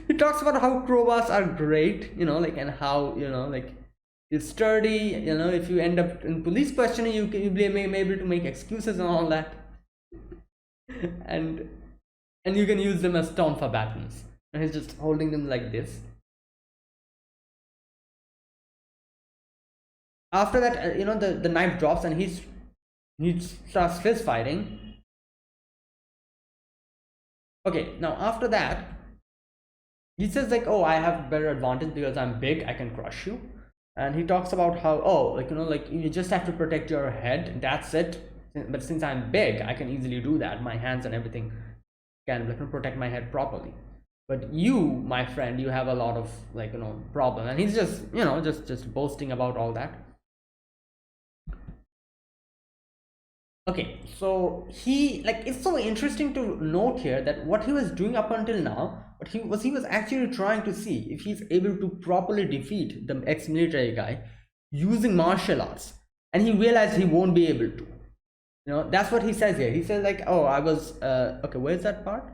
S1: He talks about how crowbars are great, you know, like, and how, you know, like, it's sturdy, you know, if you end up in police questioning, you'll be able to make excuses and all that. and you can use them as tonfa batons. And he's just holding them like this. After that, you know, the knife drops and he starts fist fighting. Okay, now after that, he says like, oh, I have better advantage because I'm big, I can crush you. And he talks about how, oh, like, you know, like, you just have to protect your head, that's it. But since I'm big, I can easily do that. My hands and everything can, like, protect my head properly. But you, my friend, you have a lot of, like, you know, problem. And he's just, you know, just boasting about all that. Okay, so he, like, it's so interesting to note here that what he was doing up until now, he was actually trying to see if he's able to properly defeat the ex-military guy using martial arts, and he realized he won't be able to. You know, that's what he says here. He says like, oh, I was okay, where's that part?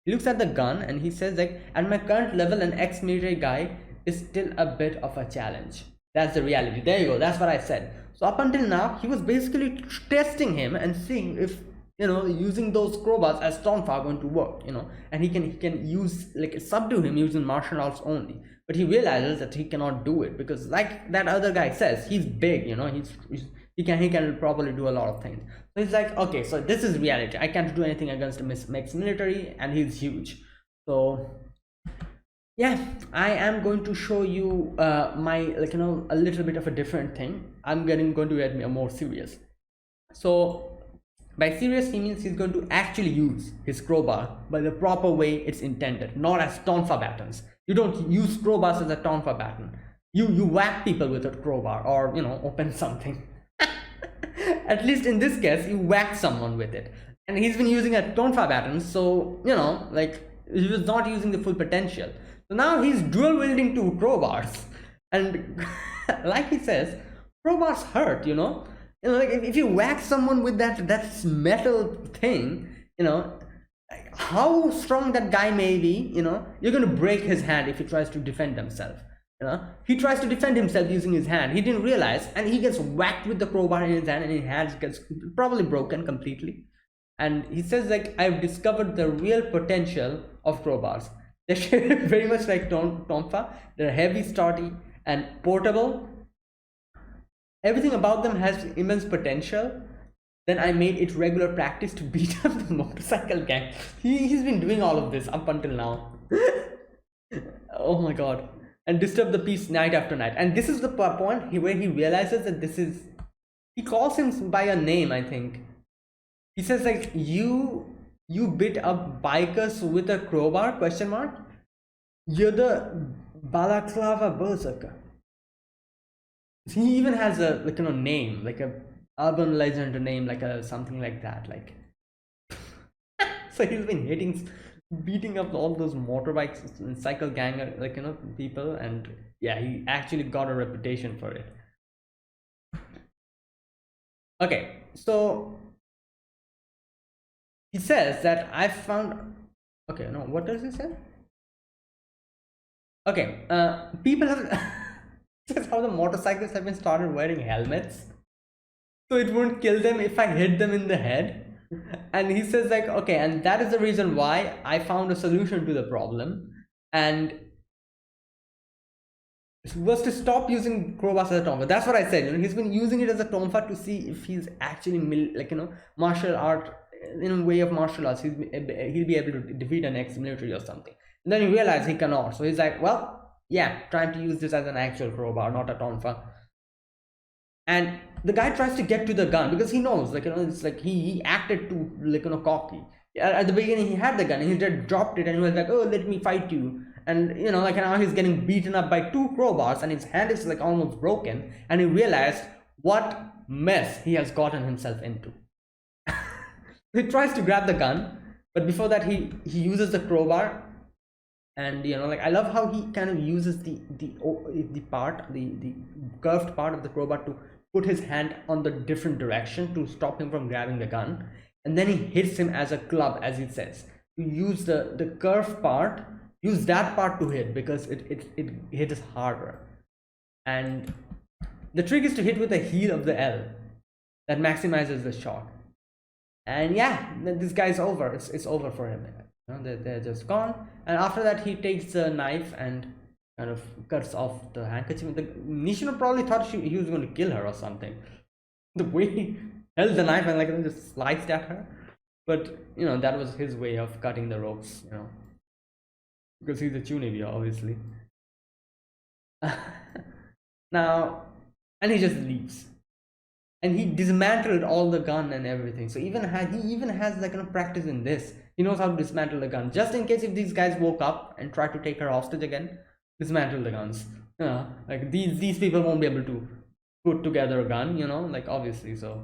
S1: He looks at the gun and he says like, at my current level, an ex-military guy is still a bit of a challenge. That's the reality. There you go. That's what I said. So up until now, he was basically testing him and seeing if, you know, using those crowbars as Stormfire are going to work, you know, and he can use, like, subdue him using martial arts only. But he realizes that he cannot do it because, like that other guy says, he's big, you know, he can probably do a lot of things. So he's like, okay, so this is reality. I can't do anything against a ex-military, and he's huge. So yeah, I am going to show you my, like, you know, a little bit of a different thing. I'm going to get more serious. So by serious, he means he's going to actually use his crowbar by the proper way it's intended, not as tonfa batons. You don't use crowbars as a tonfa baton. You whack people with a crowbar, or, you know, open something. At least in this case, you whack someone with it. And he's been using a tonfa baton, so, you know, like, he was not using the full potential. So now he's dual wielding two crowbars, and like he says, crowbars hurt, you know. You know, like, if you whack someone with that metal thing, you know, how strong that guy may be, you know, you're going to break his hand if he tries to defend himself. He tries to defend himself using his hand. He didn't realize, and he gets whacked with the crowbar in his hand, and his hand gets probably broken completely. And he says, like, I've discovered the real potential of crowbars. They're very much like tonfa. They're heavy, sturdy, and portable. Everything about them has immense potential. Then I made it regular practice to beat up the motorcycle gang. He's been doing all of this up until now. Oh my god. And disturb the peace night after night. And this is the point where he realizes that this is, he calls him by a name, I think. He says, like, you beat up bikers with a crowbar, question mark? You're the balaclava berserker. He even has a, like, name, like a urban legend name, like a something like that, like. So he's been beating up all those motorbikes and cycle gang, like, people, and yeah, he actually got a reputation for it. Okay, so he says that I found, okay, no, what does he say? Okay, people have this is how the motorcyclists have been started wearing helmets, so it won't kill them if I hit them in the head. And he says, like, okay, and that is the reason why I found a solution to the problem, and was to stop using crowbars as a tonfa. That's what I said. He's been using it as a tonfa to see if he's actually like, martial art, in a way of martial arts, he'll be able to defeat an ex-military or something. And then he realized he cannot, so he's like, well, yeah, trying to use this as an actual crowbar, not a tonfa. And the guy tries to get to the gun because he knows, like, it's like he acted too, like, cocky. At the beginning he had the gun and he just dropped it and he was like, oh, let me fight you. And like, now he's getting beaten up by 2 crowbars and his hand is like almost broken, and he realized what mess he has gotten himself into. He tries to grab the gun, but before that he uses the crowbar. And like, I love how he kind of uses the curved part of the crowbar to put his hand on the different direction to stop him from grabbing the gun, and then he hits him as a club, as he says. You use the curved part, use that part to hit, because it hits harder. And the trick is to hit with the heel of the L. That maximizes the shot. And yeah, this guy's over. It's over for him. They're just gone. And after that, he takes the knife and kind of cuts off the handkerchief. Nishino probably thought he was going to kill her or something. The way he held the knife and, like, just sliced at her. But that was his way of cutting the ropes. Because he's a Chunibyo, obviously. Now, and he just leaves. And he dismantled all the gun and everything. So he even has like, practice in this. He knows how to dismantle the gun, just in case if these guys woke up and tried to take her hostage again. Dismantle the guns. Like, these people won't be able to put together a gun, like, obviously. So,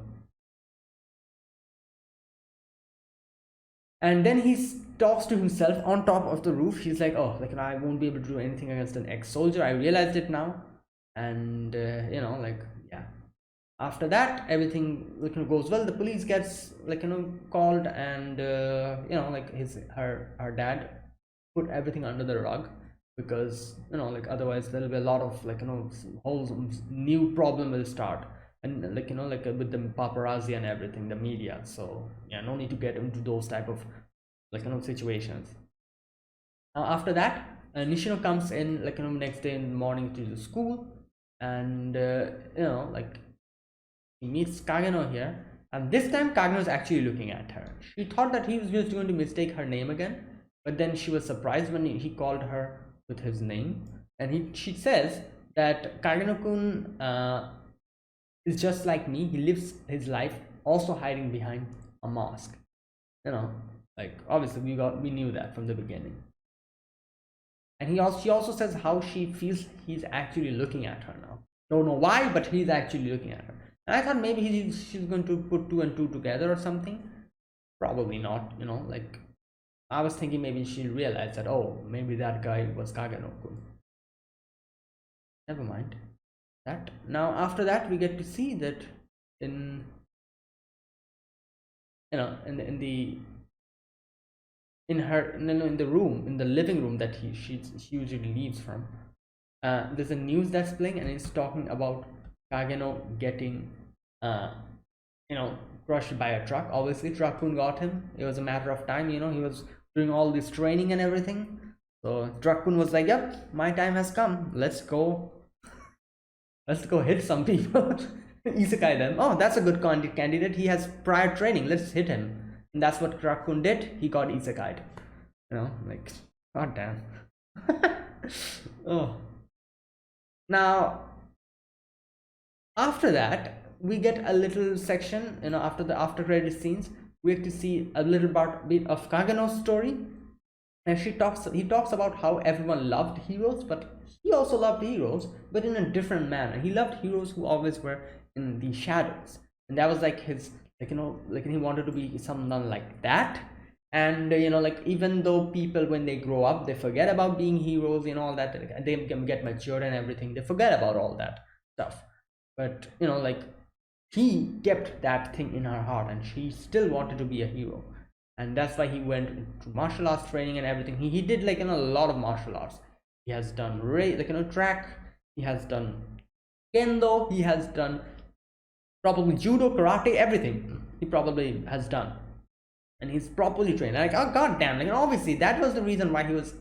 S1: and then he talks to himself on top of the roof. He's like, oh, like, I won't be able to do anything against an ex-soldier. I realized it now. And like, yeah. After that, everything, like, goes well. The police gets, like, called, and like, her dad put everything under the rug, because like, otherwise there'll be a lot of, like, whole new problem will start. And, like, like, with the paparazzi and everything, the media. So yeah, no need to get into those type of, like, situations. Now after that, Nishino comes in, like, next day in the morning to the school, and like, he meets Kageno here, and this time Kageno is actually looking at her. She thought that he was just going to mistake her name again, but then she was surprised when he called her with his name. And she says that Kageno-kun is just like me. He lives his life also hiding behind a mask. Like, obviously we knew that from the beginning. And she also says how she feels he's actually looking at her now. Don't know why, but he's actually looking at her. And I thought maybe she's going to put 2 and 2 together or something. Probably not, like, I was thinking maybe she'll realize that, oh, maybe that guy was Kageno-kun. Never mind that. Now after that, we get to see that in the living room that she usually leaves from, there's a news that's playing, and it's talking about Kageno getting uh, you know, crushed by a truck. Obviously Truck-kun got him. It was a matter of time. You know, he was doing all this training and everything, so Truck-kun was like, yep, my time has come, let's go hit some people. Isekai them. Oh, that's a good candidate, he has prior training, let's hit him. And that's what Truck-kun did. He got isekai'd. You know, like, god damn. Oh, now after that we get a little section, you know, after the after credit scenes, we get to see a little bit of Kageno's story. And he talks about how everyone loved heroes, but he also loved heroes, but in a different manner. He loved heroes who always were in the shadows, and that was like his, like, you know, like he wanted to be someone like that. And you know, like, even though people, when they grow up, they forget about being heroes, you know, all that, like, they get matured and everything, they forget about all that stuff. But you know, like, he kept that thing in her heart, and she still wanted to be a hero. And that's why he went into martial arts training and everything. He did, like, you know, a lot of martial arts. He has done like, you know, track, he has done kendo, he has done probably judo, karate, everything he probably has done. And he's properly trained, like, oh god damn, like, obviously that was the reason why he was,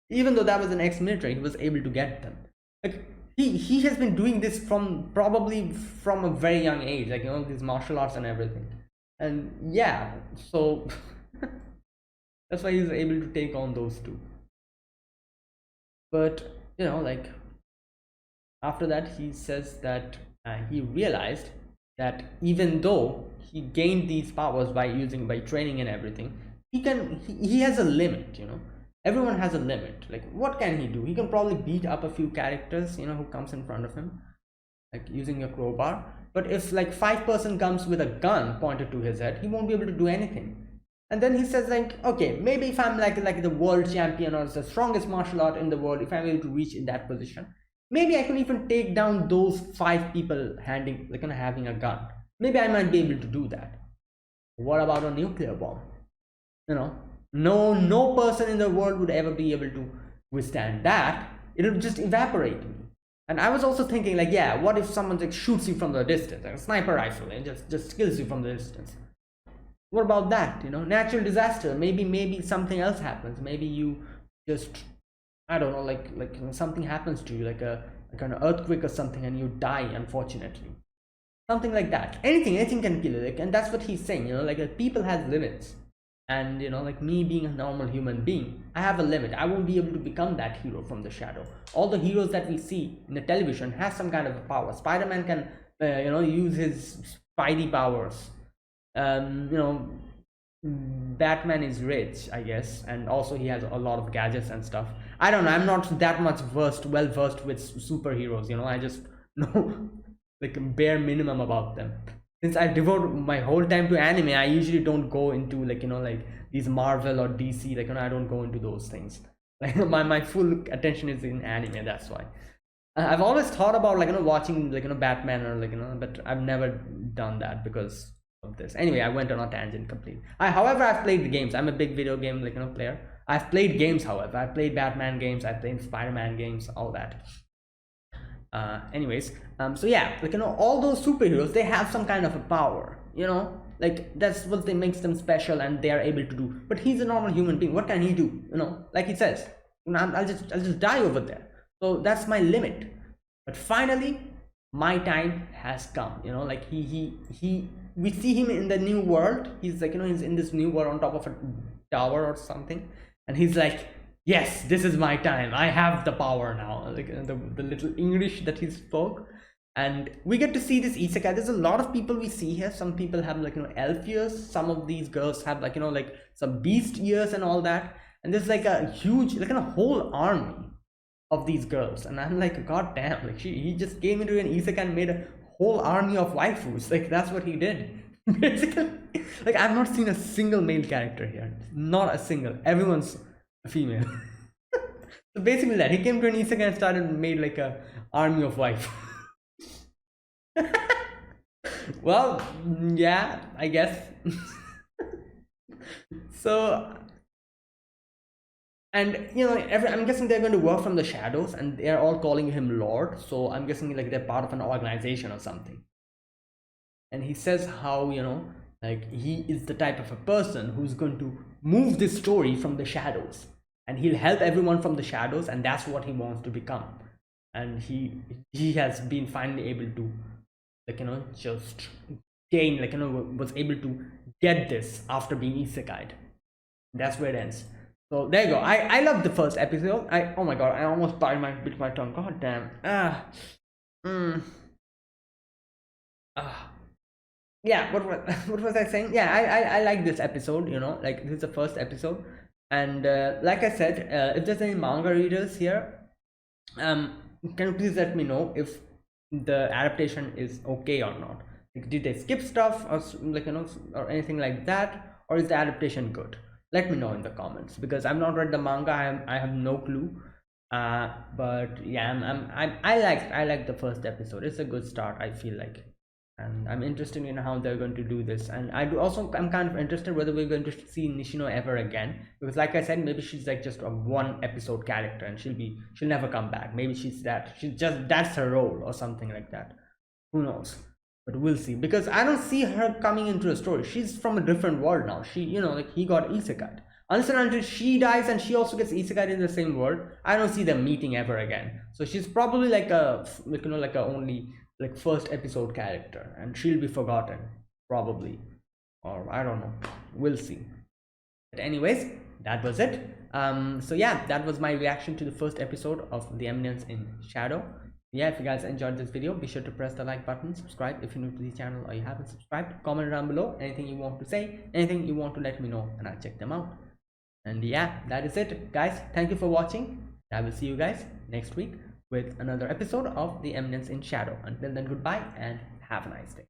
S1: even though that was an ex-military, he was able to get them. Like, he has been doing this from probably from a very young age, like, you know, these martial arts and everything. And yeah, so that's why he's able to take on those two. But you know, like, after that he says that he realized that even though he gained these powers by training and everything, he has a limit, you know. Everyone has a limit. Like, what can he do? He can probably beat up a few characters, you know, who comes in front of him, like using a crowbar. But if like 5% comes with a gun pointed to his head, he won't be able to do anything. And then he says, like, okay, maybe if I'm like the world champion or the strongest martial art in the world, if I'm able to reach in that position, maybe I can even take down those 5 people handing, like, having a gun. Maybe I might be able to do that. What about a nuclear bomb? You know, no person in the world would ever be able to withstand that. It'll just evaporate me. And I was also thinking, like, yeah, what if someone like shoots you from the distance, like a sniper rifle, and just kills you from the distance? What about that? You know, natural disaster. Maybe something else happens. Maybe you just, I don't know, like you know, something happens to you, like an earthquake or something, and you die, unfortunately. Something like that. Anything can kill you. Like, and that's what he's saying. You know, like, people has limits. And you know, like, me being a normal human being, I have a limit. I won't be able to become that hero from the shadow. All the heroes that we see in the television has some kind of a power. Spider-Man can you know, use his spidey powers. You know, Batman is rich, I guess, and also he has a lot of gadgets and stuff. I don't know, I'm not that much well versed with superheroes, you know. I just know like a bare minimum about them. Since I devote my whole time to anime, I usually don't go into, like, you know, like these Marvel or DC, like, you know, I don't go into those things. Like, my full attention is in anime, that's why. I've always thought about, like, you know, watching, like, you know, Batman, or like, you know, but I've never done that because of this. Anyway, I went on a tangent completely. However, I've played the games. I'm a big video game, like, you know, player. I've played games, however. I've played Batman games, I've played Spider-Man games, all that. Anyways, so yeah, like, you know, all those superheroes, they have some kind of a power, you know, like, that's what makes them special, and they are able to do. But he's a normal human being. What can he do? You know, like he says, you know, I'll just die over there. So that's my limit. But finally, my time has come. You know, like, we see him in the new world. He's like, you know, he's in this new world on top of a tower or something, and he's like, yes, this is my time, I have the power now, like, the little English that he spoke. And we get to see this isekai. There's a lot of people we see here. Some people have, like, you know, elf ears. Some of these girls have, like, you know, like some beast ears and all that. And there's like a huge, like, a whole army of these girls. And I'm like, god damn, like, he just came into an isekai and made a whole army of waifus. Like, that's what he did. Basically, like, I've not seen a single male character here. Not a single. Everyone's female. So basically that, he came to an isekai and started made like a army of wife. Well, yeah, I guess. So And you know, I'm guessing they're going to work from the shadows, and they're all calling him Lord. So I'm guessing like they're part of an organization or something. And he says how, you know, like he is the type of a person who's going to move this story from the shadows, and he'll help everyone from the shadows, and that's what he wants to become. And he has been finally able to, like, you know, just gain, like, you know, was able to get this after being isekai'd. That's where it ends. So there you go. I love the first episode. Oh my god, I almost bit my tongue. God damn. Mm, ah. Yeah, what was I saying? Yeah, I like this episode, you know, like this is the first episode. And like I said, if there's any manga readers here, um can you please let me know if the adaptation is okay or not? Like, did they skip stuff, or like, you know, or anything like that, or is the adaptation good? Let me know in the comments, because I've not read the manga. I have no clue. But yeah, I like the first episode. It's a good start, I feel like. And I'm interested in how they're going to do this. And I'm kind of interested whether we're going to see Nishino ever again, because like I said, maybe she's like just a one episode character, and she'll never come back. Maybe she's just that's her role or something like that. Who knows? But we'll see, because I don't see her coming into a story. She's from a different world now. She, you know, like he got isekai. Unless and until she dies and she also gets isekai in the same world, I don't see them meeting ever again. So she's probably like a, like, you know, like a only like first episode character, and she'll be forgotten probably, or I don't know. We'll see. But anyways, that was it. So yeah, that was my reaction to the first episode of The Eminence in Shadow. Yeah, if you guys enjoyed this video, be sure to press the like button, subscribe if you're new to the channel or you haven't subscribed, comment down below anything you want to say, anything you want to let me know, and I'll check them out. And yeah, that is it, guys. Thank you for watching. I will see you guys next week with another episode of The Eminence in Shadow. Until then, goodbye and have a nice day.